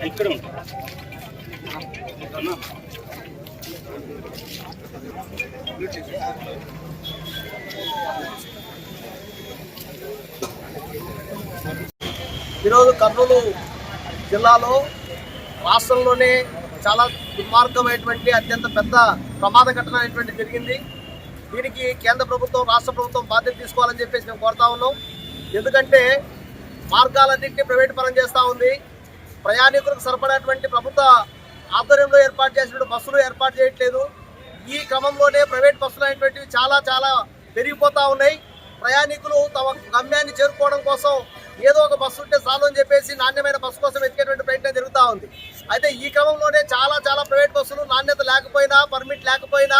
ఇక్కడ ఈరోజు కర్నూలు జిల్లాలో రాష్ట్రంలోనే చాలా దుర్మార్గమైనటువంటి అత్యంత పెద్ద ప్రమాద ఘటన అనేటువంటి జరిగింది. దీనికి కేంద్ర ప్రభుత్వం రాష్ట్ర ప్రభుత్వం బాధ్యత తీసుకోవాలని చెప్పేసి మేము కోరుతా ఉన్నాం. ఎందుకంటే మార్గాలన్నింటినీ ప్రైవేట్ పరం చేస్తూ ఉంది. ప్రయాణికులకు సరిపడేటువంటి ప్రభుత్వ ఆధ్వర్యంలో ఏర్పాటు చేసినటువంటి బస్సులు ఏర్పాటు చేయట్లేదు. ఈ క్రమంలోనే ప్రైవేట్ బస్సులు అనేటువంటివి చాలా పెరిగిపోతూ ఉన్నాయి. ప్రయాణికులు తమ గమ్యాన్ని చేరుకోవడం కోసం ఏదో ఒక బస్సు ఉంటే చాలు అని చెప్పేసి నాణ్యమైన బస్సు కోసం వెతికేటువంటి ప్రయత్నం జరుగుతూ ఉంది. అయితే ఈ క్రమంలోనే చాలా ప్రైవేట్ బస్సులు నాణ్యత లేకపోయినా, పర్మిట్ లేకపోయినా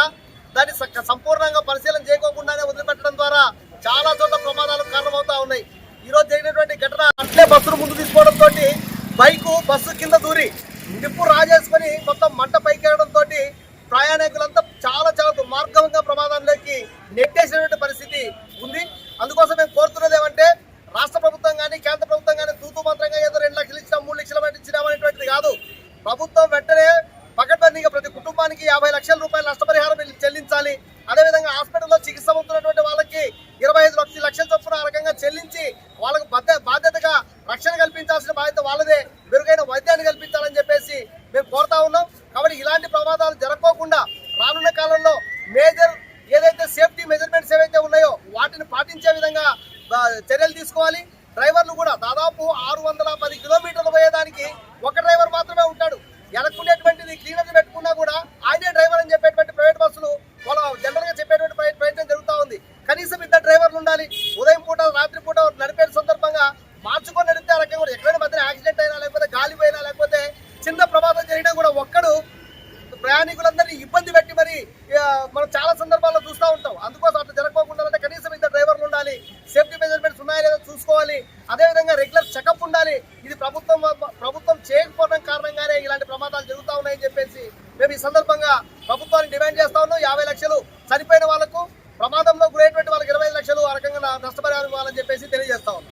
దాన్ని సంపూర్ణంగా పరిశీలన చేయకోకుండానే వదిలిపెట్టడం ద్వారా చాలా చోట్ల ప్రమాదాలకు కారణమవుతా ఉన్నాయి. ఈరోజు జరిగినటువంటి ఘటన అట్లే బస్సును ముందు తీసుకోవడంతో బస్సు కింద దూరి నిప్పు రాజేసుకొని మొత్తం మంట పైకెళ్ళడంతో ప్రయాణికులంతా చాలా దుర్మార్గంగా ప్రమాదంలోకి నెట్టేసినటువంటి పరిస్థితి ఉంది. అందుకోసం మేము కోరుతున్నది ఏమంటే రాష్ట్ర ప్రభుత్వం కానీ కేంద్ర ప్రభుత్వం కానీ తూతూ మంత్రంగా ఏదో 2 లక్షలు ఇచ్చినా 3 లక్షలు ఇచ్చినామనేటువంటిది కాదు. ప్రభుత్వం వెంటనే పకడ్బందీగా ప్రతి కుటుంబానికి 50 లక్షల రూపాయలు నష్టపరిహారం చెల్లించాలి. అదేవిధంగా హాస్పిటల్లో చికిత్స పొందుతున్నటువంటి వాళ్ళకి 25 లక్షల చొప్పున ఆ రకంగా చెల్లించి వాళ్ళకు బాధ్యతగా రక్షణ కల్పించాల్సిన బాధ్యత వాళ్ళదే. మెరుగైన వైద్యాన్ని కల్పించాలని చెప్పేసి మేము కోరుతా ఉన్నాం. కాబట్టి ఇలాంటి ప్రమాదాలు జరగకోకుండా రానున్న కాలంలో మేజర్ ఏదైతే సేఫ్టీ మెజర్మెంట్స్ ఏవైతే ఉన్నాయో వాటిని పాటించే విధంగా చర్యలు తీసుకోవాలి. డ్రైవర్లు కూడా దాదాపు 610 కిలోమీటర్లు పోయేదానికి ఒక డ్రైవర్ మాత్రమే ఉంటాడు. ఎనక్కునేటువంటిది క్లీనర్ పెట్టుకున్నా కూడా ఆయనే డ్రైవర్ అని చెప్పేటువంటి ప్రైవేట్ బస్సులు వాళ్ళ జనరల్ గా చెప్పేటువంటి ప్రయత్నం జరుగుతూ ఉంది. కనీసం 2 డ్రైవర్లు ఉండాలి. ఉదయం పూట రాత్రి పూట నడిపే సందర్భంగా మార్చుకొని నడిపితే ఆ రకంగా కూడా ఎక్కడైనా మధ్యన యాక్సిడెంట్ అయినా లేకపోతే గాలి పోయినా లేకపోతే చిన్న ప్రమాదం జరిగినా కూడా ఒక్కడు ప్రయాణికులందరినీ ఇబ్బంది పెట్టి మరి మనం చాలా సందర్భాల్లో చూస్తూ ఉంటాం. అందుకోసం అట్లా జరగకుండా కనీసం 2 డ్రైవర్లు ఉండాలి. సేఫ్టీ మెజర్మెంట్స్ ఉన్నాయా లేదా చూసుకోవాలి. అదేవిధంగా రెగ్యులర్ చెకప్ ఉండాలి. ఇది ప్రభుత్వం చేయకపోవడం కారణంగానే ఇలాంటి ప్రమాదాలు జరుగుతూ ఉన్నాయని చెప్పేసి మేము ఈ సందర్భంగా ప్రభుత్వాన్ని డిమాండ్ చేస్తా ఉన్నాం. 50 లక్షలు చనిపోయిన వాళ్ళకు, ప్రమాదంలో గురైనటువంటి వాళ్ళకి 25 లక్షలు ఆ రకంగా నష్టపరిహారం ఇవ్వాలని చెప్పేసి తెలియజేస్తా ఉన్నాం.